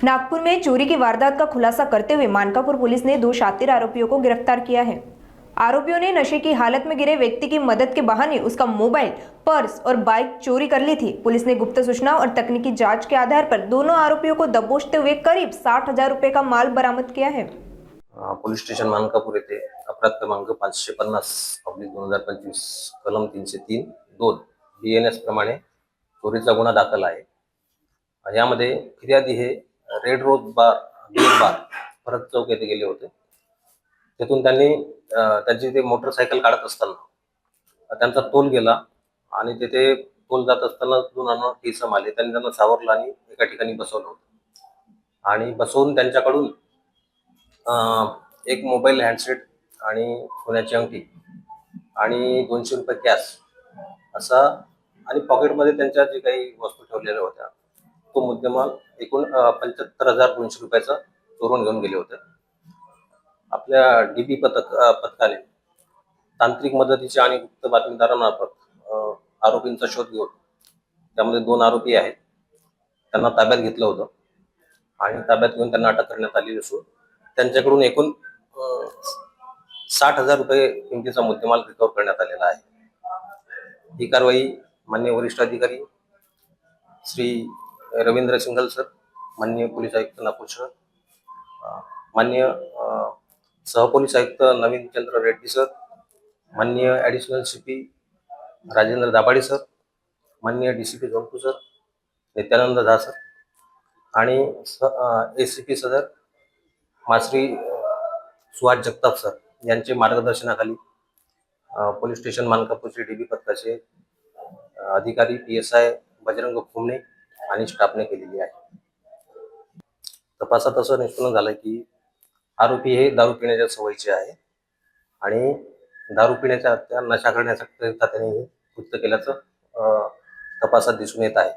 नागपुर में चोरी की वारदात का खुलासा करते हुए मानकापुर पुलिस ने 2 शातिर आरोपियों को गिरफ्तार किया है। आरोपियों ने नशे की हालत में गिरे व्यक्ति की मदद के बहाने उसका मोबाइल, पर्स और बाइक चोरी कर ली थी। पुलिस ने गुप्त सूचना और तकनीकी जांच के आधार पर दोनों आरोपियों को दबोचते हुए करीब 60,000 रुपए का माल बरामद किया है। पोलीस स्टेशन मानकापूर येथे अपराध क्रमांक 550/2025 कलम 303(2) BNS प्रमाणे चोरीचा गुन्हा दाखल आहे। यामध्ये फिर्यादी हे रेड रोज बियर बार भरत चौक येथे गेले होते। तेथून त्यांनी त्यांची ते मोटरसायकल काढत असताना त्यांचा तोल गेला आणि तेथे तोल जात असताना 2 अनोळखी इसम आले। त्यांनी त्यांना सावरलं आणि एका ठिकाणी बसवलं होतं आणि बसवून त्यांच्याकडून एक मोबाईल हँडसेट आणि सोन्याची अंगठी आणि 200 रुपये कॅश असा आणि पॉकेटमध्ये त्यांच्या जे काही वस्तू ठेवलेल्या होत्या तो मुद्देमाल एकूण 75,200 रुपयाचा चोरून घेऊन गेले होते। आपल्या डीबी पथकाने तांत्रिक मदतीच्या आणि गुप्त बातमीदारांमार्फत आरोपींचा शोध घेऊन त्यामध्ये 2 आरोपी आहेत त्यांना ताब्यात घेतलं होतं आणि ताब्यात घेऊन त्यांना अटक करण्यात आली असून त्यांच्याकडून एकूण 60,000 रुपये किमतीचा मुद्देमाल रिकव्हर करण्यात आलेला आहे। ही कारवाई माननीय वरिष्ठ अधिकारी श्री रवींद्र सिंघल सर, माननीय पोलीस आयुक्त नागपूर शहर, माननीय सहपोलीस आयुक्त नवीन चंद्र रेड्डी सर, माननीय additional CP Rajendra Dabhade sir, माननीय DCP झोनपूर सर नित्यानंद झा सर आणि ACP सदर माश्री सुहास जगताप सर यांचे मार्गदर्शनाखाली पोलीस स्टेशन मानकापूरचे डीबी पथकाचे अधिकारी PSI बजरंग फुमणे आणि स्टाफने केलेली आहे। तपासात असं निष्पन्न झालं की आरोपी हे दारू पिण्याच्या सवयीचे आहे आणि दारू पिण्याच्या नशा करण्याकरिता त्याने हे कृत्य केल्याचं तपासात दिसून येत आहे।